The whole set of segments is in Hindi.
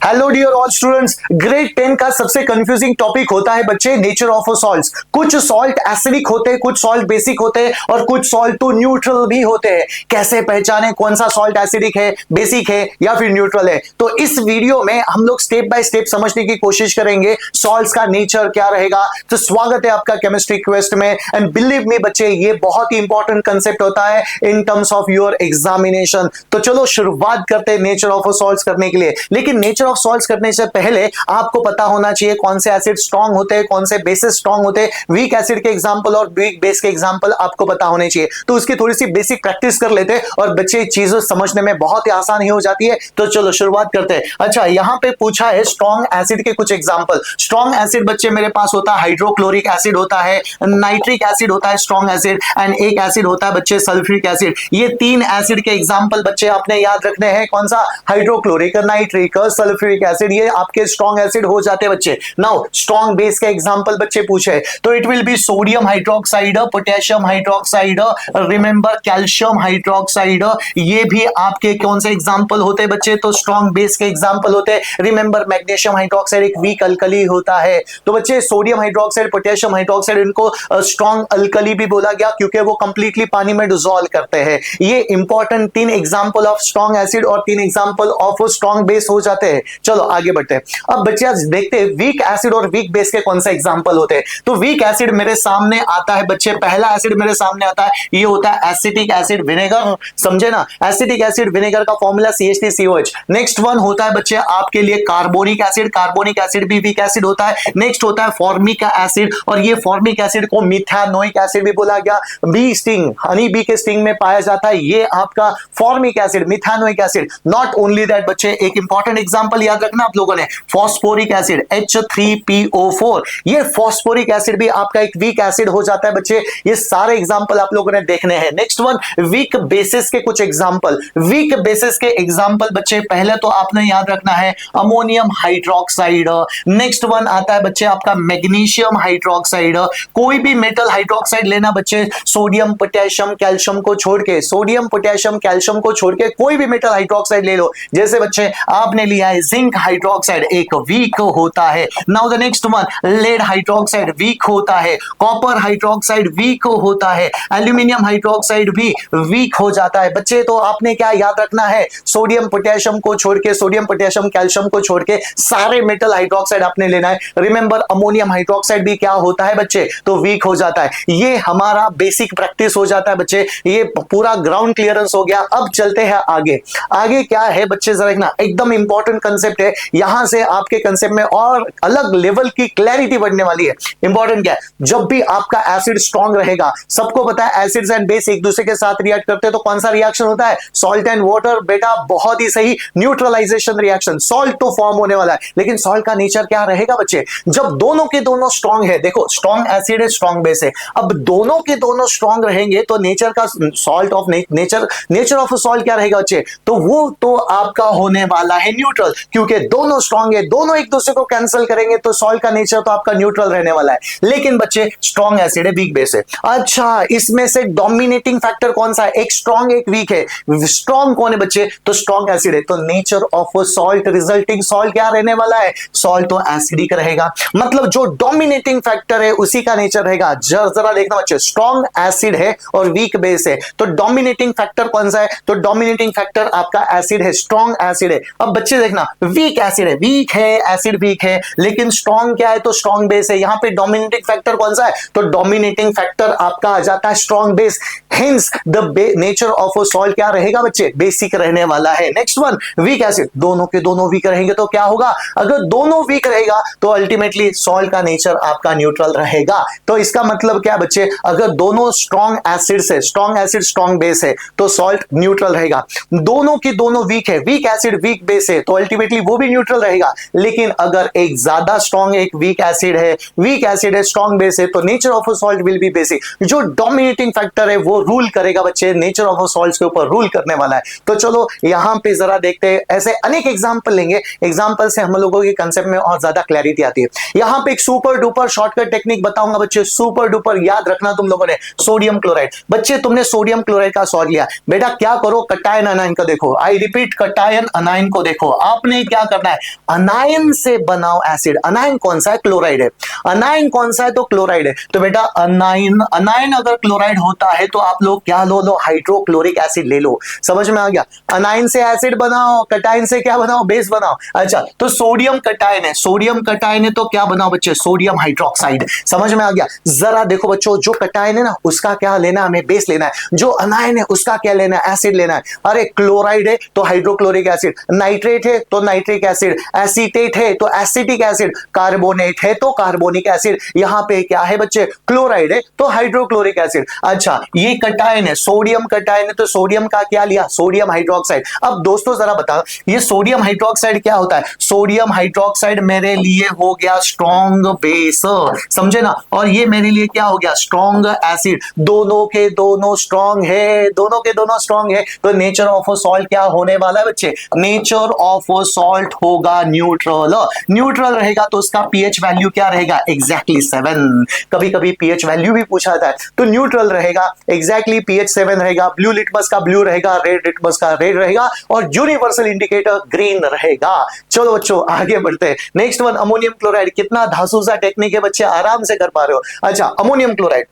Hello dear all students, grade 10 का सबसे कंफ्यूजिंग टॉपिक होता है बच्चे नेचर ऑफ अ सॉल्ट्स। कुछ सॉल्ट एसिडिक होते हैं, कुछ सॉल्ट बेसिक होते हैं और कुछ सॉल्ट तो न्यूट्रल भी होते हैं। कैसे पहचाने कौन सा सॉल्ट एसिडिक है, बेसिक है या फिर न्यूट्रल है? तो इस वीडियो में हम लोग स्टेप बाय स्टेप समझने की कोशिश करेंगे सॉल्ट्स का नेचर क्या रहेगा। तो स्वागत है आपका केमिस्ट्री क्वेस्ट में एंड बिलीव मी बच्चे, ये बहुत ही इंपॉर्टेंट कंसेप्ट होता है in terms of your examination. तो चलो शुरुआत करते हैं नेचर ऑफ अ सॉल्ट्स करने के लिए। लेकिन नेचर ऑफ सॉल्ट्स करने से पहले आपको पता होना चाहिए कौन से एसिड स्ट्रांग होते हैं, कौन से बेसिस स्ट्रांग होते हैं। वीक एसिड के एग्जांपल और वीक बेस के एग्जांपल आपको पता होने चाहिए। तो उसकी थोड़ी सी बेसिक प्रैक्टिस कर लेते हैं और बच्चे चीजें समझने में बहुत ही आसान ही हो जाती है। तो चलो शुरुआत करते हैं। अच्छा, यहां पे पूछा है स्ट्रांग एसिड के कुछ एग्जांपल। स्ट्रांग एसिड बच्चे मेरे पास होता है हाइड्रोक्लोरिक एसिड होता है, नाइट्रिक एसिड होता है स्ट्रांग एसिड एंड एक एसिड होता है बच्चे सल्फ्यूरिक एसिड। ये तीन एसिड के एग्जांपल बच्चे आपने याद रखने हैं। कौन सा? Hydrochloric, nitric, sulphuric acid. ये आपके स्ट्रांग एसिड हो जाते हैं बच्चे। नाउ स्ट्रांग बेस के एग्जांपल बच्चे पूछे तो it will be sodium hydroxide, potassium hydroxide, remember calcium hydroxide. ये भी आपके कौन से एग्जांपल होते हैं बच्चे? तो स्ट्रांग बेस के एग्जांपल होते हैं। रिमेंबर मैग्नीशियम हाइड्रोक्साइड एक वीक अल्कली होता है। तो बच्चे सोडियम हाइड्रोक्साइड, पोटेशियम हाइड्रोक्साइड, इनको स्ट्रांग अल्कली भी बोला गया क्योंकि वो कंप्लीटली पानी में डिसॉल्व करते हैं। ये इंपॉर्टेंट तीन एग्जांपल ऑफ स्ट्रांग एसिड और तीन एग्जांपल ऑफ स्ट्रांग बेस हो जाते हैं। चलो आगे बढ़ते हैं। अब बच्चे आज देखते हैं वीक एसिड और वीक बेस के कौन से एग्जांपल होते हैं। तो वीक एसिड मेरे सामने आता है बच्चे, पहला एसिड मेरे सामने आता है, ये होता है एसिटिक एसिड विनेगर। समझे ना? एसिटिक एसिड विनेगर का फॉर्मूला CH3COH। नेक्स्ट वन होता है बच्चे आपके लिए कार्बोनिक एसिड। कार्बोनिक एसिड भी वीक एसिड होता है। नेक्स्ट होता है फॉर्मिक एसिड और ये फॉर्मिक एसिड को मिथानोइक एसिड भी बोला गया। बी स्टिंग, हनी बी के स्टिंग में पाया जाता है, ये आपका formic acid, methanoic acid. Not only that बच्चे, एक इंपॉर्टेंट एग्जांपल याद रखना आप लोगों ने, फॉस्फोरिक एसिड H3PO4। ये फॉस्फोरिक एसिड भी आपका एक वीक एसिड हो जाता है बच्चे। ये सारे एग्जांपल आप लोगों ने देखने हैं। नेक्स्ट वन वीक बेसिस के कुछ एग्जांपल। वीक बेसिस के एग्जांपल बच्चे पहले तो आपने याद रखना है अमोनियम हाइड्रोक्साइड। नेक्स्ट वन आता है बच्चे आपका मैग्नीशियम हाइड्रोक्साइड। कोई भी मेटल हाइड्रोक्साइड लेना बच्चे, सोडियम पोटेशियम कैल्शियम को छोड़ के, सोडियम पोटेशियम कैल्शियम को छोड़ के कोई भी मेटल हाइड्रोक्साइड ले लो। जैसे बच्चे आपने लिया है जिंक हाइड्रोक्साइड, एक वीक होता है। Now the next one lead hydroxide weak होता है, कॉपर हाइड्रोक्साइड वीक होता है, एल्यूमिनियम हाइड्रोक्साइड भी वीक हो जाता है बच्चे। तो आपने क्या याद रखना है? सोडियम पोटेशियम को छोड़ के, सोडियम पोटेशियम कैल्शियम को छोड़ के सारे मेटल हाइड्रोक्साइड आपने लेना है। रिमेंबर अमोनियम हाइड्रोक्साइड भी क्या होता है बच्चे? तो वीक हो जाता है। ये हमारा बेसिक प्रैक्टिस हो जाता है बच्चे। ये पूरा ग्राउंड क्लियरेंस हो गया। अब चलते हैं आगे। आगे क्या है बच्चे जरा देखना, एकदम इंपॉर्टेंट कंसेप्ट है। यहां से आपके कंसेप्ट में और अलग लेवल की क्लैरिटी बढ़ने वाली है। इंपॉर्टेंट क्या है? जब भी आपका एसिड स्ट्रांग रहेगा, सबको पता है एसिड्स एंड बेस एक दूसरे के साथ रिएक्ट करते हैं तो कौन सा रिएक्शन होता है? Salt and water. बेटा बहुत ही सही, न्यूट्रलाइजेशन रिएक्शन। सॉल्ट तो फॉर्म होने वाला है, लेकिन सॉल्ट का नेचर क्या रहेगा बच्चे? जब दोनों के दोनों स्ट्रांग है, देखो स्ट्रांग एसिड है, स्ट्रांग बेस है, अब दोनों के दोनों स्ट्रांग रहेंगे तो नेचर का salt of nature of salt क्या रहेगा बच्चे? तो वो तो आपका होने वाला है न्यूट्रल, क्योंकि दोनों स्ट्रांग है, दोनों एक दूसरे को कैंसिल करेंगे तो सॉल्ट का नेचर तो आपका न्यूट्रल रहने वाला है। लेकिन बच्चे स्ट्रांग एसिड है, वीक बेस है। अच्छा, इसमें से डोमिनेटिंग फैक्टर कौन सा है? एक स्ट्रांग एक वीक है। स्ट्रांग कौन है बच्चे? तो स्ट्रांग एसिड है। तो nature of salt, resulting salt क्या रहने वाला है? सॉल्ट तो एसिडिक रहेगा। मतलब जो डोमिनेटिंग फैक्टर है उसी का नेचर रहेगा। जरा देखना बच्चे, स्ट्रांग एसिड है और वीक बेस है, तो डोमिनेटिंग फैक्टर कौन सा है? तो डोमिनेटिंग फैक्टर आपका एसिड है, स्ट्रांग एसिड है। अब बच्चे देखना, वीक एसिड है, वीक है, एसिड वीक है, लेकिन स्ट्रांग क्या है? तो स्ट्रांग बेस है। यहां पे डोमिनेटिंग फैक्टर कौन सा है? तो डोमिनेटिंग फैक्टर आपका आ जाता है strong base. Hence the nature of a salt क्या रहेगा बच्चे? बेसिक रहने वाला है। नेक्स्ट वन वीक एसिड, दोनों के दोनों वीक रहेंगे तो क्या होगा? अगर दोनों वीक रहेगा तो अल्टीमेटली सॉल्ट का नेचर आपका न्यूट्रल रहेगा। तो इसका मतलब क्या बच्चे? अगर दोनों स्ट्रांग एसिड्स है, स्ट्रांग एसिड स्ट्रांग बेस है, तो सॉल्ट न्यूट्रल रहेगा। दोनों के दोनों वीक है, वीक एसिड वीक बेस है, तो अल्टीमेटली वो भी न्यूट्रल रहेगा। लेकिन अगर एक ज्यादा स्ट्रांग एक वीक एसिड है, स्ट्रांग बेस है, तो nature of a salt will be basic. जो डोमिनेटिंग फैक्टर है वो रूल करेगा बच्चे, नेचर ऑफ अ सॉल्ट के ऊपर रूल करने वाला है। तो चलो यहां पे जरा देखते हैं, ऐसे अनेक एग्जांपल लेंगे, एग्जांपल से हम लोगों के कंसेप्ट में और ज्यादा क्लैरिटी आती है। यहां पे एक सुपर डुपर शॉर्टकट टेक्निक बताऊंगा बच्चे, सुपर डुपर याद रखना तुम लोगों ने। सोडियम क्लोराइड, बच्चे तुमने सोडियम क्लोराइड का सॉल्ट लिया, बेटा क्या करो? कटायन अनायन को देखो। आई रिपीट, कटायन अनायन को देखो। आपने आपने क्या करना है, अनायन से बनाओ एसिड। अनायन कौन सा है, क्लोराइड है। अनायन कौन सा है, तो क्लोराइड है। तो बेटा अनायन, अनायन अगर क्लोराइड होता है तो आप लोग क्या लो हाइड्रोक्लोरिक एसिड ले लो। समझ में आ गया। अनायन से एसिड बनाओ, कटायन से क्या बनाओ, बेस बनाओ। अच्छा, तो सोडियम कटायन है, सोडियम कटायन है तो क्या बनाओ बच्चे, सोडियम हाइड्रोक्साइड। समझ में आ गया। जरा देखो बच्चों, जो कटायन है ना उसका क्या लेना, हमें बेस लेना है। जो अनायन है उसका क्या लेना है, एसिड लेना है। अरे क्लोराइड है तो हाइड्रोक्लोरिक एसिड, नाइट्रेट है तो नाइट्रिक एसिड, एसीटेट है तो एसिटिक एसिड, कार्बोनेट है तो कार्बोनिक एसिड। यहां पे क्या है बच्चे, क्लोराइड है तो हाइड्रोक्लोरिक एसिड। अच्छा, ये कटायन है, सोडियम कटायन है तो सोडियम का क्या लिया, सोडियम हाइड्रोक्साइड। अब दोस्तों जरा बताओ, ये सोडियम हाइड्रोक्साइड क्या होता है, सोडियम हाइड्रोक्साइड मेरे लिए हो गया स्ट्रॉन्ग बेस, समझे ना। और ये मेरे लिए क्या हो गया, स्ट्रॉन्ग एसिड। दोनों के दोनों स्ट्रॉन्ग है, दोनों के दोनों स्ट्रॉन्ग है। तो नेचर ऑफ अ सॉल्ट क्या होने वाला है बच्चे, नेचर ऑफ अ सॉल्ट होगा न्यूट्रल। न्यूट्रल रहेगा तो उसका पीएच वैल्यू क्या रहेगा, एग्जैक्टली 7। कभी कभी पीएच वैल्यू भी पूछा जाता है, तो न्यूट्रल रहेगा, एग्जैक्टली पीएच 7 रहेगा। ब्लू लिटमस का ब्लू रहेगा, रेड लिटमस का रेड रहेगा, और यूनिवर्सल इंडिकेटर ग्रीन रहेगा। चलो बच्चों आगे बढ़ते हैं। Next one, ammonium chloride. कितना धांसूसा टेक्निक है बच्चे, आराम से कर पा रहे हो। अच्छा, अमोनियम क्लोराइड।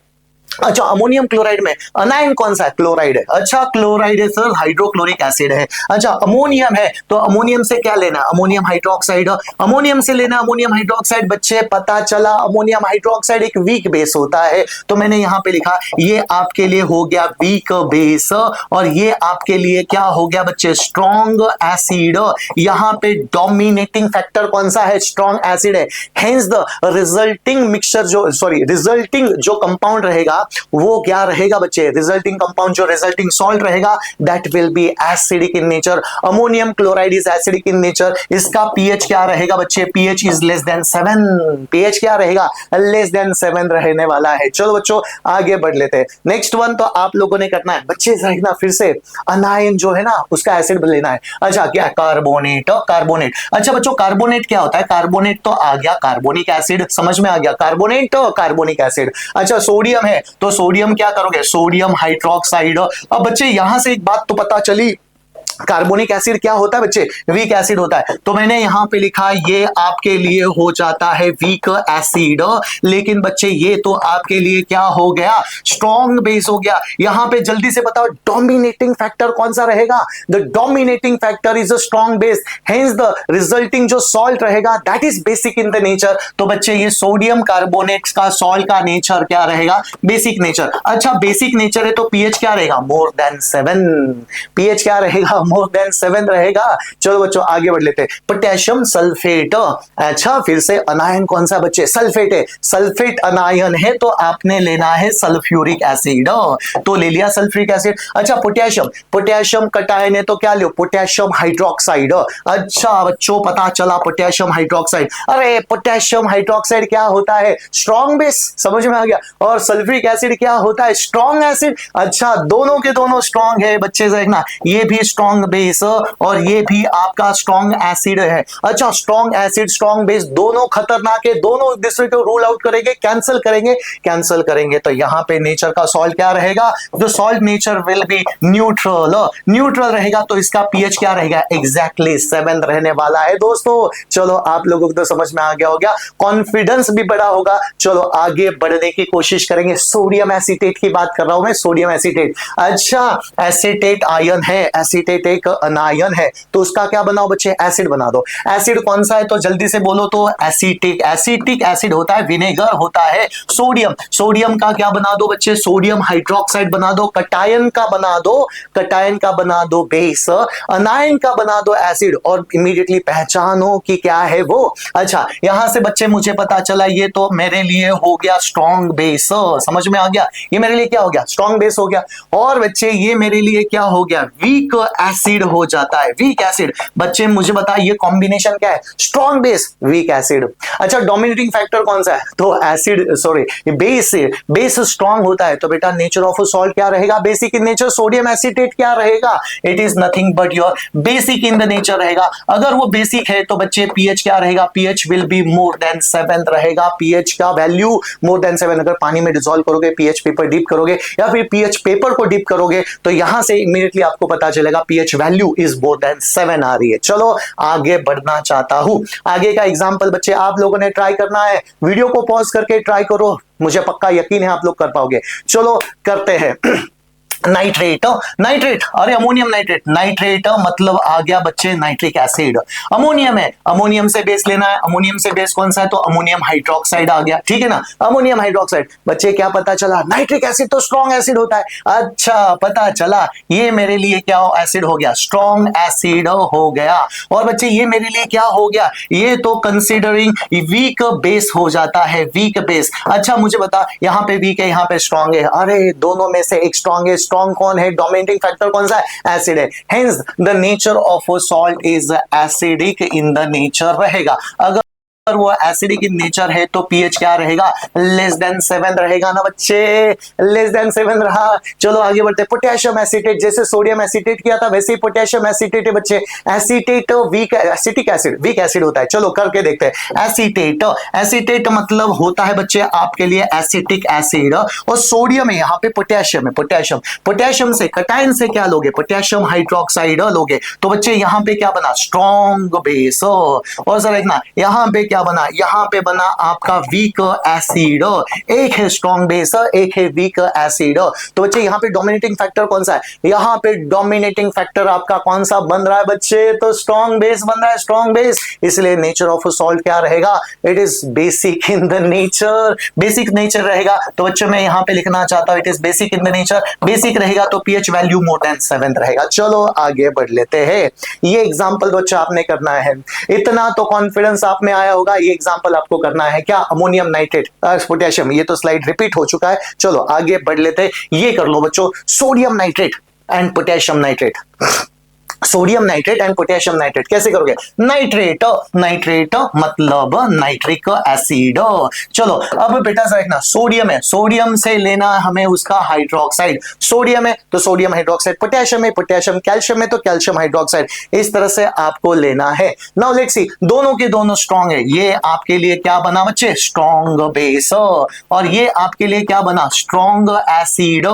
अच्छा, अमोनियम क्लोराइड में अनायन कौन सा है, क्लोराइड है। अच्छा, क्लोराइड है सर, हाइड्रोक्लोरिक एसिड है। अच्छा, अमोनियम है तो अमोनियम से क्या लेना, अमोनियम हाइड्रोक्साइड। अमोनियम से लेना अमोनियम हाइड्रोक्साइड। बच्चे पता चला अमोनियम हाइड्रोक्साइड एक वीक बेस होता है, तो मैंने यहां पे लिखा ये आपके लिए हो गया वीक बेस, और ये आपके लिए क्या हो गया बच्चे, स्ट्रॉन्ग एसिड। यहां पे डोमिनेटिंग फैक्टर कौन सा है, स्ट्रॉन्ग एसिड है। हेंस द रिजल्टिंग मिक्सचर जो रिजल्टिंग जो कंपाउंड रहेगा वो क्या रहेगा बच्चे, रिजल्टिंग कंपाउंड जो रिजल्टिंग सॉल्ट रहेगा that will be acidic in nature. Ammonium chloride is acidic in nature. इसका पीएच क्या रहेगा बच्चे, pH is less than 7। PH क्या रहेगा, लेस देन 7 रहने वाला है। चलो बच्चों आगे बढ़ लेते हैं। नेक्स्ट वन तो आप लोगों ने करना है बच्चे, देखना फिर से अनायन जो है ना उसका एसिड लेना है। अच्छा, क्या कार्बोनेट, कार्बोनेट। अच्छा बच्चों, कार्बोनेट क्या होता है, कार्बोनेट तो आ गया कार्बोनिक एसिड, समझ में आ गया, कार्बोनेट तो कार्बोनिक एसिड। अच्छा, सोडियम है तो सोडियम क्या करोगे, सोडियम हाइड्रोक्साइड। अब बच्चे यहां से एक बात तो पता चली, कार्बोनिक एसिड क्या होता है बच्चे, वीक एसिड होता है। तो मैंने यहां पे लिखा ये आपके लिए हो जाता है वीक एसिड, लेकिन बच्चे ये तो आपके लिए क्या हो गया, स्ट्रॉन्ग बेस हो गया। यहां पे जल्दी से बताओ डोमिनेटिंग फैक्टर कौन सा रहेगा, the dominating factor is a strong base, hence the resulting जो सॉल्ट रहेगा that is basic in the nature. तो बच्चे ये सोडियम कार्बोनेट का सॉल्ट का नेचर क्या रहेगा, बेसिक नेचर। अच्छा, बेसिक नेचर है तो पीएच क्या रहेगा, मोर देन 7। पीएच क्या रहेगा, मोर देन 7 रहेगा। चलो बच्चों आगे बढ़ लेते हैं। Potassium sulphate. अच्छा, फिर से अनायन कौन सा बच्चे, सल्फेट है। सल्फेट अनायन है तो आपने लेना है सल्फ्यूरिक एसिड, तो ले लिया सल्फ्यूरिक एसिड। अच्छा, पोटेशियम, पोटेशियम कटायन है तो क्या लो, पोटेशियम हाइड्रोक्साइड। अच्छा बच्चों, पता चला पोटेशियम हाइड्रोक्साइड। अरे पोटेशियम हाइड्रोक्साइड क्या होता है, स्ट्रॉन्ग बेस, समझ में आ गया। और सल्फ्यूरिक एसिड क्या होता है, स्ट्रॉन्ग एसिड। अच्छा, दोनों के दोनों स्ट्रॉन्ग है बच्चे, देखना ये भी स्ट्रॉन्ग बेस और ये भी आपका स्ट्रॉन्ग एसिड है। अच्छा, स्ट्रॉन्ग एसिड स्ट्रॉन्ग बेस दोनों खतरनाक है, दोनों दूसरे को रूल आउट करेंगे, कैंसिल करेंगे, कैंसिल करेंगे। तो यहां पे नेचर का सॉल्ट क्या रहेगा, जो salt nature will be neutral. Neutral रहेगा तो इसका पीएच क्या रहेगा, एग्जैक्टली 7 रहने वाला है दोस्तों। चलो आप लोगों को तो समझ में आ गया होगा, कॉन्फिडेंस भी बड़ा होगा। चलो आगे बढ़ने की कोशिश करेंगे। सोडियम एसीटेट की बात कर रहा हूं मैं, सोडियम एसीटेट। अच्छा, एसीटेट आयन है, एसीटेट एक अनायन है, तो उसका क्या बनाओ बच्चे, एसिड बना दो। एसिड कौन सा है तो जल्दी से बोलो तो एसिटिक। एसिटिक एसिड होता है, विनेगर होता है। सोडियम, सोडियम का क्या बना दो बच्चे, सोडियम हाइड्रोक्साइड बना दो। कटायन का बना दो, कटायन का बना दो बेस। अनायन का बना दो एसिड, और इमीडिएटली पहचानो कि क्या है वो। अच्छा, यहां से बच्चे मुझे पता चला ये तो मेरे लिए हो गया स्ट्रॉन्ग बेस, समझ में आ गया। ये मेरे लिए क्या हो गया, स्ट्रॉन्ग बेस हो गया। और बच्चे ये मेरे लिए क्या हो गया, वीक एसिड हो जाता है, वीक एसिड। बच्चे मुझे बताइए ये कॉम्बिनेशन क्या है, स्ट्रॉन्ग बेस वीक एसिड। अच्छा, डोमिनेटिंग फैक्टर कौन सा है, तो acid sorry base, base strong होता है। तो बेटा नेचर ऑफ सॉल्ट क्या रहेगा, basic in nature. Sodium acetate क्या रहेगा, it is nothing but your basic in the nature रहेगा। अगर वो बेसिक है तो बच्चे पीएच क्या रहेगा, pH will be more than 7 रहेगा। पीएच का वैल्यू मोर देन 7। अगर पानी में डिसॉल्व करोगे, पीएच पेपर डिप करोगे या फिर पीएच पेपर को डिप करोगे तो यहां से इमीडिएटली आपको पता चलेगा pH pH value is more than 7 आ रही है। चलो आगे बढ़ना चाहता हूं। आगे का एग्जांपल बच्चे आप लोगों ने ट्राई करना है, वीडियो को पॉज करके ट्राई करो, मुझे पक्का यकीन है आप लोग कर पाओगे। चलो करते हैं। नाइट्रेट, नाइट्रेट, अरे अमोनियम नाइट्रेट, नाइट्रेट मतलब आ गया बच्चे नाइट्रिक एसिड। अमोनियम है, अमोनियम से बेस लेना है, अमोनियम से बेस कौन सा है, तो अमोनियम हाइड्रोक्साइड आ गया, ठीक है ना, अमोनियम हाइड्रोक्साइड। बच्चे क्या पता चला, नाइट्रिक एसिड तो स्ट्रॉन्ग एसिड होता है। अच्छा पता चला, ये मेरे लिए क्या एसिड हो गया, स्ट्रॉन्ग एसिड हो गया। और बच्चे ये मेरे लिए क्या हो गया, ये तो कंसीडरिंग वीक बेस हो जाता है, वीक बेस। अच्छा मुझे बता, यहाँ पे वीक है, यहाँ पे स्ट्रॉन्ग है, अरे दोनों में से एक स्ट्रॉन्ग है, स्ट्रॉन्ग कौन है, डोमिनेटिंग फैक्टर कौन सा है, एसिड है। Hence the nature of salt is acidic in the nature रहेगा। अगर वो एसिडिक इन नेचर है तो पीएच क्या रहेगा, लेस देन 7 रहेगा ना बच्चे, लेस देन 7 रहा। चलो आगे बढ़ते, पोटेशियम एसिटेट, जैसे सोडियम एसिटेट किया था वैसे ही पोटेशियम एसिटेट है बच्चे। Acetate weak, acetic acid weak acid होता है। चलो करके देखते हैं। एसिटेट, एसिटेट मतलब होता है बच्चे आपके लिए एसिटिक एसिड, और सोडियम है, यहाँ पे पोटेशियम है, पोटेशियम, पोटेशियम से कटायन से क्या लोगे, पोटेशियम हाइड्रोक्साइड लोगे, तो बच्चे यहाँ पे क्या बना, स्ट्रॉन्ग बेस। और जरा देखना यहाँ पे क्या बना, यहाँ पे बना आपका वीक एसिड। एक है स्ट्रॉन्ग बेस, एक है वीक एसिड। तो बच्चे यहाँ पे डोमिनेटिंग फैक्टर कौन सा है, यहाँ पे डोमिनेटिंग फैक्टर आपका कौन सा बन रहा है बच्चे, तो स्ट्रॉन्ग बेस बन रहा है, स्ट्रॉन्ग बेस। इसलिए नेचर ऑफ सॉल्ट क्या रहेगा, it is basic in the nature, basic nature रहेगा। तो बच्चों मैं यहाँ पे लिखना चाहता हूं it is basic in the nature, basic रहेगा तो पीएच वैल्यू मोर देन 7 रहेगा। चलो आगे बढ़ लेते हैं। ये एग्जांपल बच्चा आपने करना है, इतना तो कॉन्फिडेंस आप में आया होगा। ये एग्जांपल आपको करना है क्या, अमोनियम नाइट्रेट पोटेशियम, ये तो स्लाइड रिपीट हो चुका है। चलो आगे बढ़ लेते हैं, ये कर लो बच्चों, sodium nitrate and potassium nitrate. Sodium nitrate and potassium nitrate कैसे करोगे, नाइट्रेट, नाइट्रेट मतलब नाइट्रिक एसिड। चलो अब बेटा देखना, सोडियम है, सोडियम से लेना हमें उसका हाइड्रोक्साइड, सोडियम है तो सोडियम हाइड्रोक्साइड, पोटेशियम है पोटेशियम, कैल्शियम है तो कैल्शियम हाइड्रोक्साइड, इस तरह से आपको लेना है। नाउ लेट्स सी, दोनों के दोनों स्ट्रॉन्ग है, ये आपके लिए क्या बना बच्चे, स्ट्रॉन्ग बेस, और ये आपके लिए क्या बना, स्ट्रॉन्ग एसिड।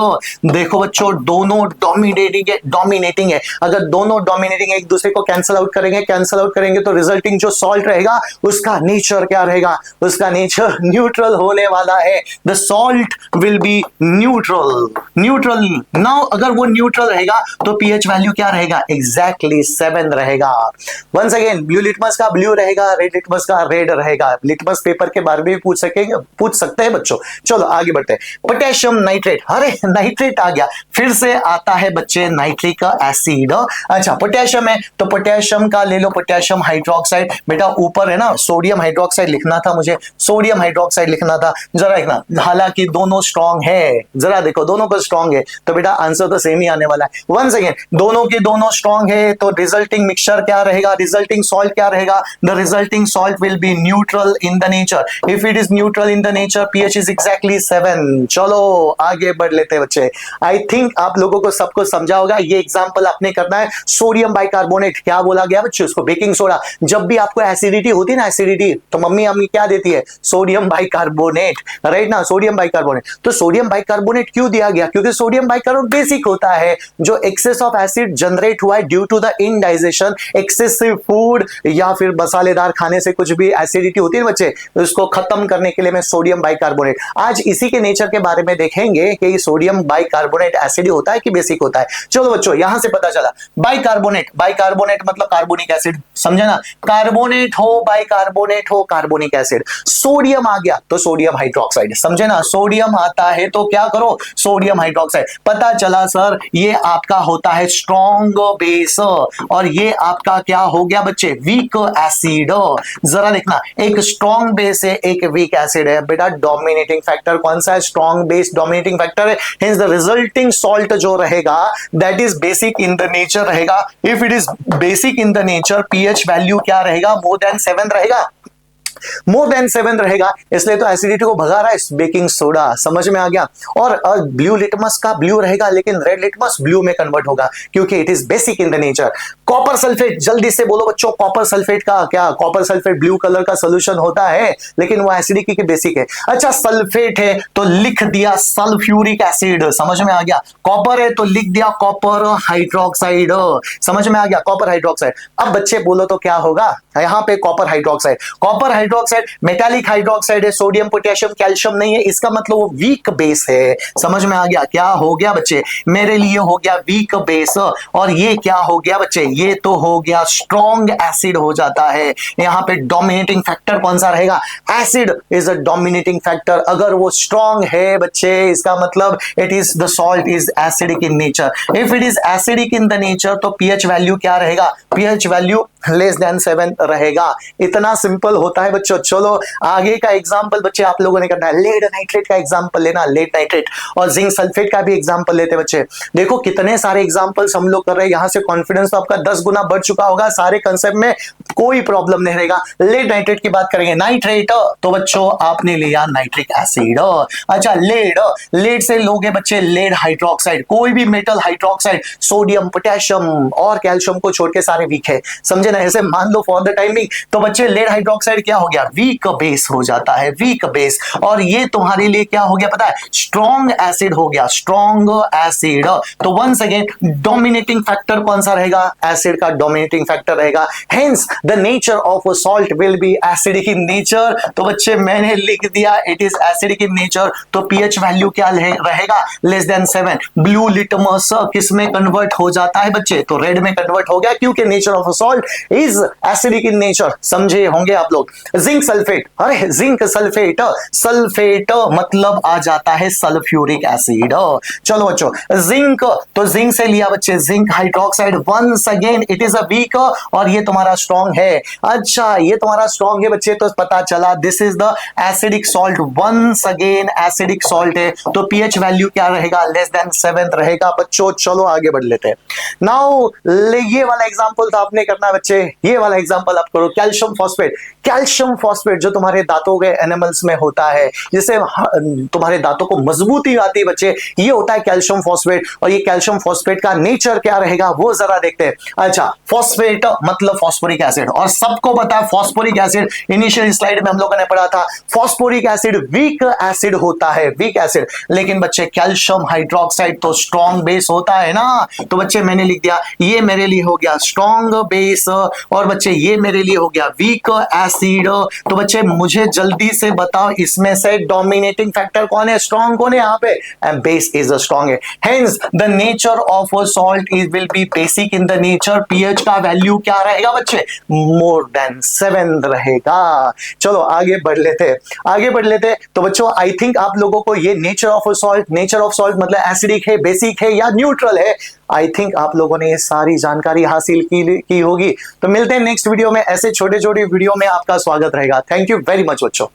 देखो बच्चों दोनों डोमिनेटिंग है, अगर दोनों डोमिनेटिंग एक दूसरे को कैंसिल आउट करेंगे तो रिजल्टिंग जो सॉल्ट रहेगा उसका नेचर क्या रहेगा, उसका नेचर न्यूट्रल होने वाला है। The salt will be neutral. Now अगर वो न्यूट्रल रहेगा तो पीएच वैल्यू क्या रहेगा, एग्जैक्टली 7 रहेगा। वंस अगेन, ब्लू लिटमस का ब्लू रहेगा, रेड लिटमस का रेड रहेगा। लिटमस पेपर के बारे में भी पूछ सकते हैं बच्चों। चलो आगे बढ़ते हैं, पोटेशियम नाइट्रेट, अरे नाइट्रेट आ गया, फिर से आता है बच्चे नाइट्रिक एसिड। अच्छा पोटेशियम है तो पोटेशियम का ले लो, पोटेशियम हाइड्रोक्साइड। बेटा ऊपर है ना सोडियम हाइड्रोक्साइड लिखना था, मुझे सोडियम हाइड्रोक्साइड लिखना था, जरा देखना, हालांकि दोनों स्ट्रॉन्ग है, जरा देखो दोनों को स्ट्रॉन्ग है तो बेटा आंसर तो सेम ही आने वाला है। वंस अगेन, दोनों के दोनों स्ट्रॉन्ग है तो रिजल्टिंग मिक्सचर क्या रहेगा, रिजल्टिंग सॉल्ट क्या रहेगा, the resulting salt will be neutral in the nature. If it is neutral in the nature pH is exactly 7। चलो आगे बढ़ लेते हैं बच्चे। आई थिंक आप लोगों को सबको समझा होगा। ये एग्जांपल आपने करना है, सोडियम बाइकार्बोनेट, क्या बोला गया बच्चे उसको, बेकिंग सोडा। जब भी आपको एसिडिटी होती है ना, एसिडिटी, तो मम्मी हमें क्या देती है, सोडियम बाइकार्बोनेट, राइट ना, सोडियम बाइकार्बोनेट। तो सोडियम बाइकार्बोनेट क्यों दिया गया, क्योंकि सोडियम बाइकार्बोनेट बेसिक होता है। जो एक्सेस ऑफ एसिड जनरेट हुआ है due to the indigestion, excessive food या फिर मसालेदार खाने से कुछ भी एसिडिटी होती है बच्चे, उसको खत्म करने के लिए मैं सोडियम बाइकार्बोनेट। आज इसी के नेचर के बारे में देखेंगे कि सोडियम बाइकार्बोनेट एसिड होता है कि बेसिक होता है। चलो बच्चों यहां से पता चला, बाइकार्बोनेट, बाइकार्बोनेट मतलब कार्बोनिक एसिड, समझे ना, कार्बोनेट हो बाइकार्बोनेट हो कार्बोनिक एसिड। सोडियम आ गया तो सोडियम हाइड्रोक्साइड, समझे ना, सोडियम आता है तो क्या करो, सोडियम हाइड्रोक्साइड। पता चला सर ये आपका होता है स्ट्रॉन्ग बेस, और ये आपका क्या हो गया बच्चे, वीक एसिड। जरा देखना, एक स्ट्रॉन्ग बेस है एक वीक एसिड है, बेटा डोमिनेटिंग फैक्टर कौन सा है, स्ट्रॉन्ग बेस डोमिनेटिंग फैक्टर है। हेंस द रिजल्टिंग सॉल्ट जो रहेगा that is basic in the nature रहेगा। If it is basic in the nature pH value क्या रहेगा, मोर देन 7 रहेगा। मोर देन 7 रहेगा, इसलिए तो एसिडिटी को भगा रहा है बेकिंग सोडा। समझ में आ गया। और ब्लू लिटमस का ब्लू रहेगा, लेकिन रेड लिटमस ब्लू में कन्वर्ट होगा क्योंकि it is basic in the nature. Copper sulphate, जल्दी से बोलो बच्चों, कॉपर सल्फेट का क्या? कॉपर सल्फेट ब्लू कलर का सोल्यूशन होता है, लेकिन वो एसिडिटी की बेसिक है। अच्छा, सल्फेट है तो लिख दिया सल्फ्यूरिक एसिड। समझ में आ गया। कॉपर है तो लिख दिया कॉपर हाइड्रोक्साइड। समझ में आ गया, कॉपर हाइड्रोक्साइड। अब बच्चे बोलो तो क्या होगा? यहां पे copper hydroxide, copper hydroxide metallic hydroxide है, सोडियम पोटेशियम कैल्शियम नहीं है, इसका मतलब वो वीक बेस है। समझ में आ गया? क्या हो गया बच्चे? मेरे लिए हो गया वीक बेस, और ये क्या हो गया बच्चे? ये तो हो गया स्ट्रॉन्ग एसिड हो जाता है। यहां पे डोमिनेटिंग फैक्टर कौन सा रहेगा? Acid is a dominating factor. अगर वो स्ट्रॉन्ग है बच्चे, इसका मतलब it is the salt is acidic in nature. If it is acidic in the nature तो पीएच वैल्यू क्या रहेगा? पीएच वैल्यू लेस देन 7 रहेगा। इतना सिंपल होता है बच्चों। चलो आगे का एग्जांपल बच्चे आप लोगों ने करना है। लेड नाइट्रेट का एग्जांपल लेना, लेड नाइट्रेट, और जिंक सल्फेट का भी एग्जांपल लेते बच्चे। देखो कितने सारे एग्जांपल्स हम लोग कर रहे हैं, यहां से कॉन्फिडेंस तो आपका 10 गुना बढ़ चुका होगा। सारे कंसेप्ट में कोई प्रॉब्लम नहीं रहेगा। लेड नाइट्रेट की बात करेंगे। नाइट्रेट तो बच्चों आपने लिया नाइट्रिक एसिड। अच्छा, लेड, लेड से लोगे बच्चे लेड हाइड्रोक्साइड। कोई भी मेटल हाइड्रोक्साइड, सोडियम पोटेशियम और कैल्शियम को छोड़ के सारे वीक है। समझे ना? ऐसे मान लो फॉर द टाइमिंग, तो बच्चे लेड हाइड्रोक्साइड क्या हो गया? वीक बेस हो जाता है, वीक बेस। और ये तुम्हारे लिए क्या हो गया पता है? स्ट्रॉन्ग एसिड हो गया, स्ट्रॉन्ग एसिड। तो वंस अगेन डोमिनेटिंग फैक्टर कौन सा रहेगा? एसिड का डोमिनेटिंग फैक्टर रहेगा। Hence the nature of a salt will be acidic in nature. तो बच्चे मैंने लिख दिया it is acidic in nature, तो पीएच वैल्यू क्या रहेगा? Less than 7। ब्लू लिटमस किस में कन्वर्ट हो जाता है बच्चे? तो रेड में कन्वर्ट हो गया, क्योंकि nature of a salt is acidic in nature. समझे होंगे आप लोग। जिंक सल्फेट, अरे जिंक सल्फेट, सल्फेट मतलब आ जाता है सल्फ्यूरिक एसिड। चलो बच्चों, जिंक, तो जिंक से लिया बच्चे zinc hydroxide. Once again it is a weak, और ये तुम्हारा स्ट्रॉन्ग है। अच्छा, ये तुम्हारा स्ट्रॉन्ग है बच्चे, तो पता चला this is the acidic salt. Once again acidic salt है, तो पीएच वैल्यू क्या रहेगा? लेस देन 7 रहेगा बच्चों। चलो आगे बढ़ लेते हैं। नाउ ये वाला एग्जांपल तो आपने करना है बच्चे, ये वाला एग्जांपल आप करो। कैल्शियम फॉस्फेट, कैल्शियम फॉस्फेट जो तुम्हारे दांतों के एनिमल्स में होता है, जिससे तुम्हारे दांतों को मजबूती आती है बच्चे, ये होता है कैल्शियम फॉस्फेट। और ये कैल्शियम फॉस्फेट का नेचर क्या रहेगा वो जरा देखते हैं। अच्छा, फॉस्फेट मतलब फॉस्फोरिक एसिड, और सबको पता है फॉस्फोरिक एसिड, इनिशियल स्लाइड में हम लोगों ने पढ़ा था, फॉस्फोरिक एसिड वीक एसिड होता है, वीक एसिड। लेकिन बच्चे कैल्शियम हाइड्रोक्साइड तो स्ट्रॉन्ग बेस होता है ना, तो बच्चे मैंने लिख दिया ये मेरे लिए हो गया स्ट्रॉन्ग बेस, और बच्चे ये मेरे लिए हो गया वीक एसिड। तो बच्चे मुझे जल्दी से बताओ इसमें से डोमिनेटिंग फैक्टर कौन है, स्ट्रॉन्ग कौन है यहाँ पे? बेस इज अ स्ट्रॉन्ग है। Hence the nature of a salt is will be basic in the nature. PH का वैल्यू क्या रहेगा बच्चे? मोर देन 7 रहेगा। चलो आगे बढ़ लेते हैं, आगे बढ़ लेते हैं। तो बच्चों आई थिंक आप लोगों को ये nature of a salt, nature of salt मतलब एसिडिक है, बेसिक है या न्यूट्रल है, आई थिंक आप लोगों ने ये सारी जानकारी हासिल की होगी। तो मिलते हैं नेक्स्ट वीडियो में। ऐसे छोटे छोटे वीडियो में आपका स्वागत रहेगा। थैंक यू वेरी मच बच्चों।